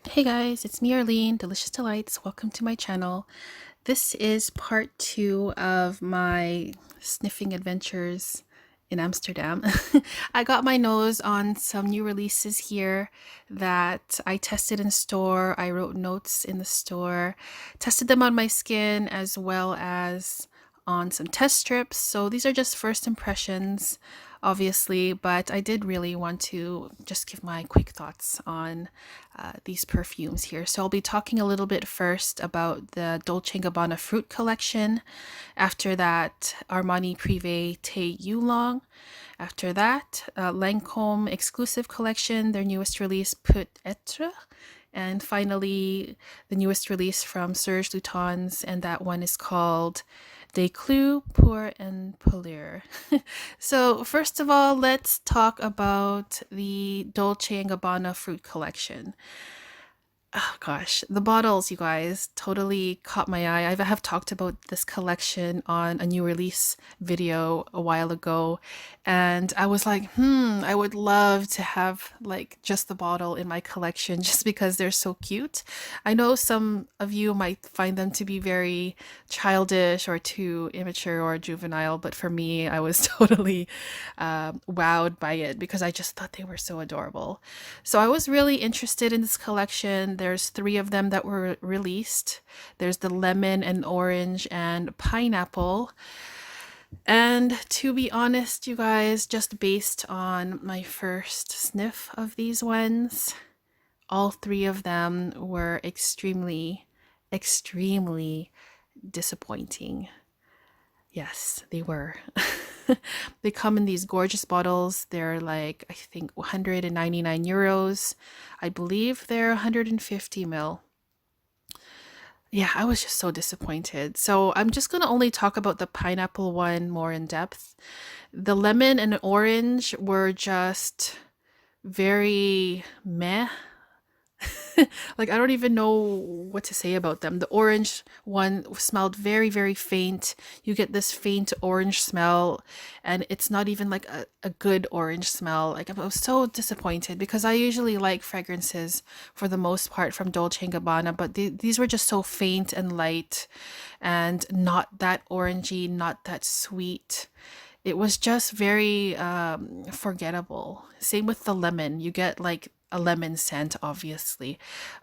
Hey guys, it's me Arlene, Delicious Delights. Welcome to my channel. This is part 2 of my sniffing adventures in Amsterdam. I got my nose on some new releases here that I tested in store. I wrote notes in the store, tested them on my skin as well as on some test strips. So these are just first impressions, obviously, but I did really want to just give my quick thoughts on these perfumes here. So I'll be talking a little bit first about the Dolce & Gabbana fruit collection. After that, Armani Prive Tayulong. After that, Lancome exclusive collection, their newest release, Peut Etre. And finally, the newest release from Serge Lutens, and that one is called Clous and Pelure. So first of all, let's talk about the Dolce & Gabbana fruit collection. Oh gosh, the bottles, you guys, totally caught my eye. I have talked about this collection on a new release video a while ago, and I was like, I would love to have like just the bottle in my collection just because they're so cute. I know some of you might find them to be very childish or too immature or juvenile, but for me, I was totally wowed by it because I just thought they were so adorable. So I was really interested in this collection. There's 3 of them that were released. There's the lemon and orange and pineapple. And to be honest, you guys, just based on my first sniff of these ones, all 3 of them were extremely disappointing. Yes, they were. They come in these gorgeous bottles. They're like, I think, 199 euros. I believe they're 150 mil. Yeah, I was just so disappointed. So I'm just going to only talk about the pineapple one more in depth. The lemon and orange were just very meh. Like, I don't even know what to say about them. The orange one smelled very faint. You get this faint orange smell, and it's not even like a good orange smell. Like, I was so disappointed because I usually like fragrances for the most part from Dolce & Gabbana, but these were just so faint and light and not that orangey, not that sweet. It was just very forgettable. Same with the lemon. You get like a lemon scent, obviously,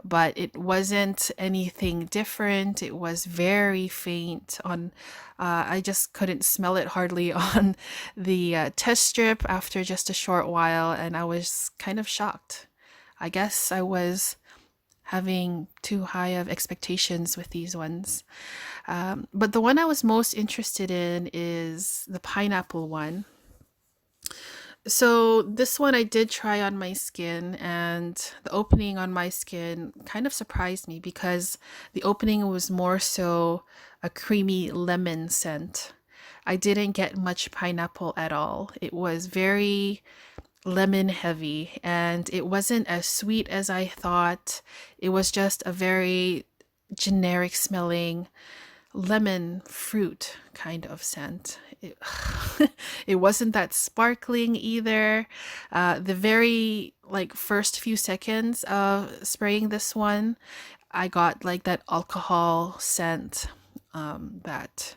but it wasn't anything different. It was very faint on, I just couldn't smell it hardly on the test strip after just a short while, and I was kind of shocked. I guess I was having too high of expectations with these ones. But the one I was most interested in is the pineapple one. So this one I did try on my skin, and the opening on my skin kind of surprised me because the opening was more so a creamy lemon scent. I didn't get much pineapple at all. It was very lemon heavy, and it wasn't as sweet as I thought. It was just a very generic smelling lemon fruit kind of scent. It wasn't that sparkling either. The very like first few seconds of spraying this one, I got like that alcohol scent that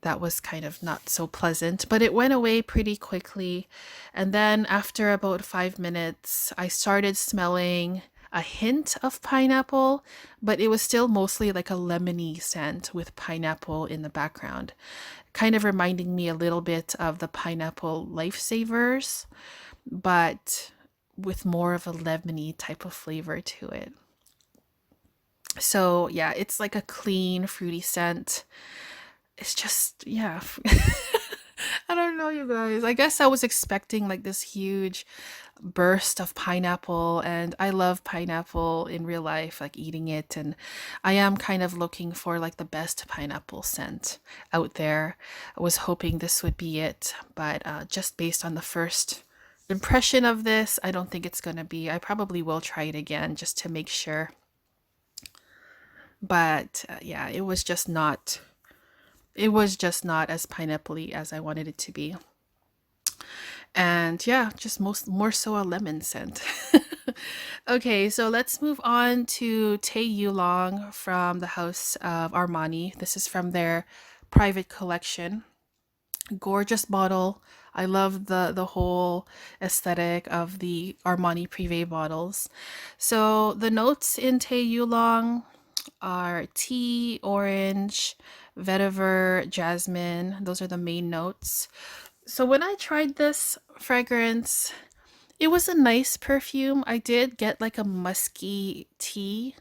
was kind of not so pleasant, but it went away pretty quickly. And then after about 5 minutes, I started smelling a hint of pineapple, but it was still mostly like a lemony scent with pineapple in the background, kind of reminding me a little bit of the pineapple lifesavers, but with more of a lemony type of flavor to it. So yeah, it's like a clean, fruity scent. It's just, yeah. I don't know, you guys. I guess I was expecting like this huge burst of pineapple, and I love pineapple in real life, like eating it. And I am kind of looking for like the best pineapple scent out there. I was hoping this would be it, but just based on the first impression of this, I don't think it's going to be. I probably will try it again just to make sure. But yeah, it was just not. It was just not as pineapple-y as I wanted it to be. And yeah, just more so a lemon scent. Okay, so let's move on to Tayulong from the house of Armani. This is from their private collection. Gorgeous bottle. I love the whole aesthetic of the Armani Prive bottles. So the notes in Tayulong are tea, orange, vetiver, jasmine. Those are the main notes. So when I tried this fragrance, it was a nice perfume. I did get like a musky tea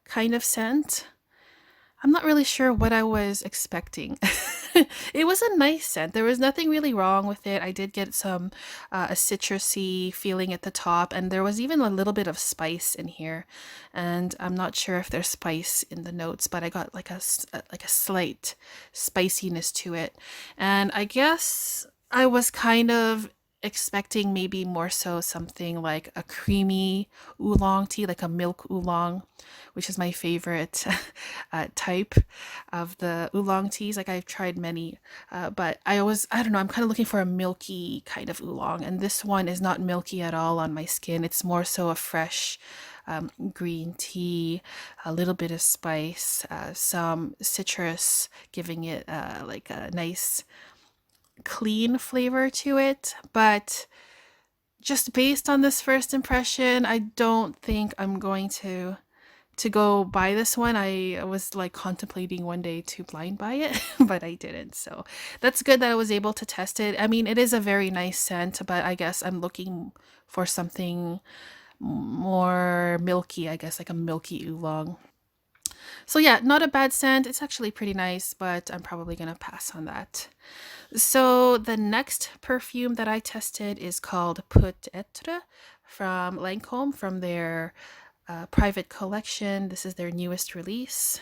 kind of scent. I'm not really sure what I was expecting. It was a nice scent. There was nothing really wrong with it. I did get some a citrusy feeling at the top, and there was even a little bit of spice in here. And I'm not sure if there's spice in the notes, but I got like like a slight spiciness to it. And I guess I was kind of expecting maybe more so something like a creamy oolong tea, like a milk oolong, which is my favorite type of the oolong teas. Like I've tried many, but I don't know, I'm kind of looking for a milky kind of oolong, and this one is not milky at all on my skin. It's more so a fresh green tea, a little bit of spice, some citrus, giving it like a nice clean flavor to it. But just based on this first impression, I don't think I'm going to go buy this one. I was like contemplating one day to blind buy it, but I didn't. So that's good that I was able to test it. I mean, it is a very nice scent, but I guess I'm looking for something more milky, I guess like a milky oolong. So yeah, not a bad scent. It's actually pretty nice, but I'm probably going to pass on that. So the next perfume that I tested is called Put Etre from Lancome, from their private collection. This is their newest release.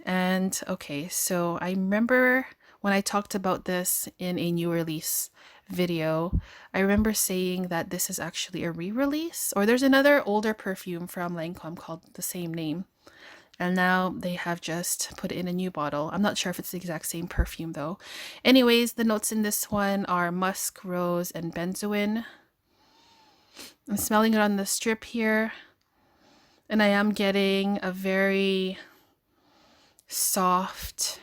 And okay, so I remember when I talked about this in a new release video, I remember saying that this is actually a re-release, or there's another older perfume from Lancome called the same name. And now they have just put it in a new bottle. I'm not sure if it's the exact same perfume though. Anyways, the notes in this one are musk, rose, and benzoin. I'm smelling it on the strip here, and I am getting a very soft,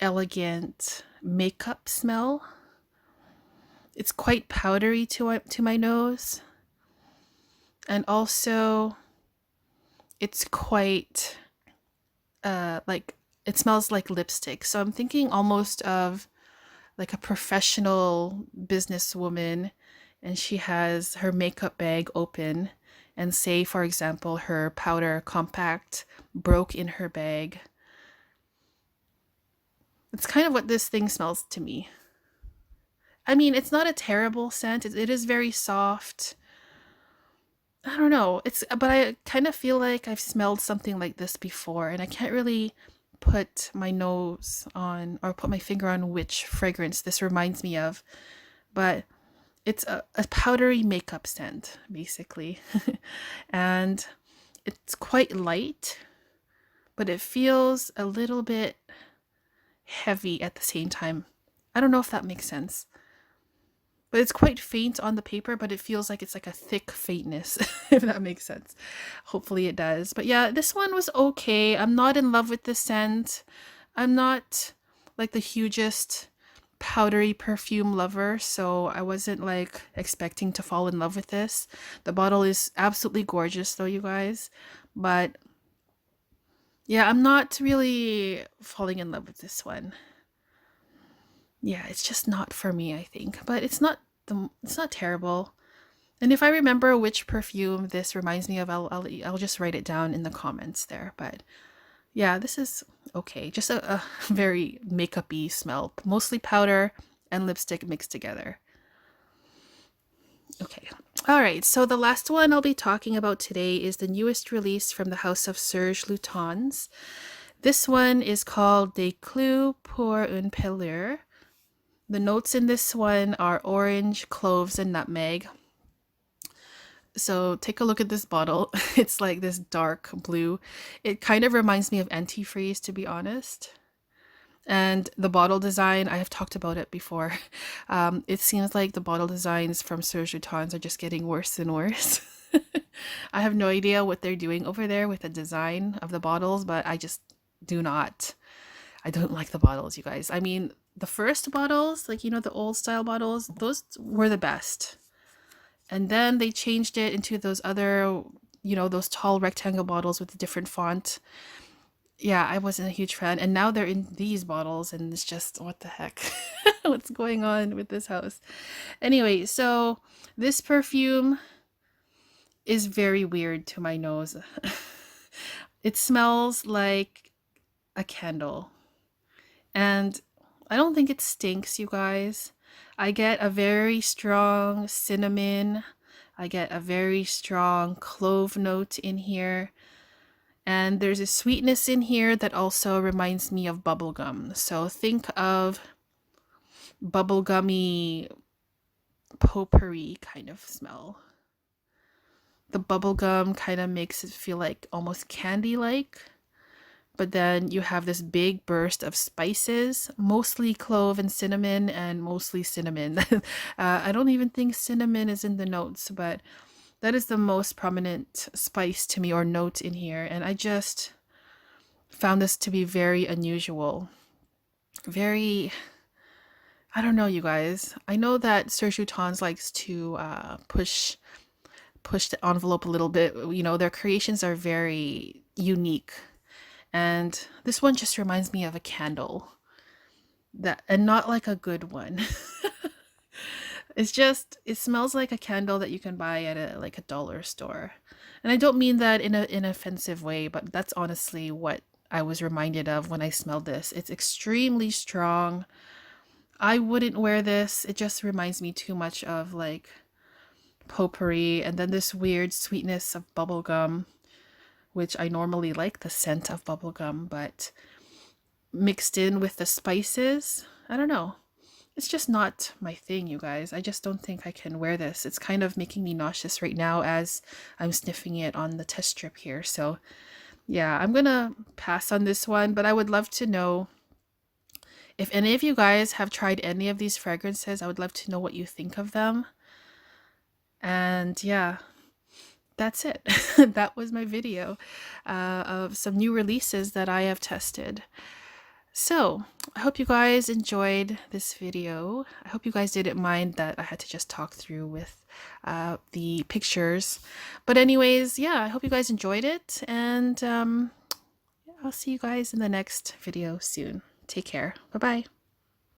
elegant makeup smell. It's quite powdery to my nose. And also, it's quite, like, it smells like lipstick. So I'm thinking almost of like a professional businesswoman, and she has her makeup bag open, and say, for example, her powder compact broke in her bag. It's kind of what this thing smells to me. I mean, it's not a terrible scent. It is very soft. I don't know. But I kind of feel like I've smelled something like this before, and I can't really put my nose on or put my finger on which fragrance this reminds me of. But it's a powdery makeup scent, basically. And it's quite light, but it feels a little bit heavy at the same time. I don't know if that makes sense. But it's quite faint on the paper, but it feels like it's like a thick faintness, if that makes sense. Hopefully it does. But yeah, this one was okay. I'm not in love with the scent. I'm not like the hugest powdery perfume lover, so I wasn't like expecting to fall in love with this. The bottle is absolutely gorgeous though, you guys. But yeah, I'm not really falling in love with this one. Yeah, it's just not for me, I think. But it's not terrible. And if I remember which perfume this reminds me of, I'll just write it down in the comments there. But yeah, this is okay. Just a very makeup-y smell. Mostly powder and lipstick mixed together. Okay. All right. So the last one I'll be talking about today is the newest release from the house of Serge Lutens. This one is called Des Clous pour un Pelure. The notes in this one are orange, cloves, and nutmeg. So take a look at this bottle. It's like this dark blue. It kind of reminds me of antifreeze, to be honest. And the bottle design, I have talked about it before. It seems like the bottle designs from Serge Lutens are just getting worse and worse. I have no idea what they're doing over there with the design of the bottles, but I just do not. I don't like the bottles, you guys. I mean, the first bottles, like, you know, the old style bottles, those were the best. And then they changed it into those other, you know, those tall rectangle bottles with a different font. Yeah, I wasn't a huge fan. And now they're in these bottles, and it's just, what the heck? What's going on with this house? Anyway, so this perfume is very weird to my nose. It smells like a candle. And I don't think it stinks, you guys. I get a very strong cinnamon. I get a very strong clove note in here. And there's a sweetness in here that also reminds me of bubblegum. So think of bubblegummy potpourri kind of smell. The bubblegum kind of makes it feel like almost candy-like. But then you have this big burst of spices, mostly clove and cinnamon, and mostly cinnamon. I don't even think cinnamon is in the notes, but that is the most prominent spice to me, or note in here. And I just found this to be very unusual. Very, I don't know, you guys. I know that Serge Lutens likes to push the envelope a little bit. You know, their creations are very unique. And this one just reminds me of a candle. And not like a good one. It's just, it smells like a candle that you can buy at a dollar store. And I don't mean that in an offensive way, but that's honestly what I was reminded of when I smelled this. It's extremely strong. I wouldn't wear this. It just reminds me too much of like potpourri, and then this weird sweetness of bubblegum, which I normally like the scent of bubblegum, but mixed in with the spices, I don't know. It's just not my thing, you guys. I just don't think I can wear this. It's kind of making me nauseous right now as I'm sniffing it on the test strip here. So yeah, I'm gonna pass on this one, but I would love to know if any of you guys have tried any of these fragrances. I would love to know what you think of them. And yeah, that's it. That was my video of some new releases that I have tested. So I hope you guys enjoyed this video. I hope you guys didn't mind that I had to just talk through with the pictures. But anyways, yeah, I hope you guys enjoyed it. And I'll see you guys in the next video soon. Take care. Bye-bye.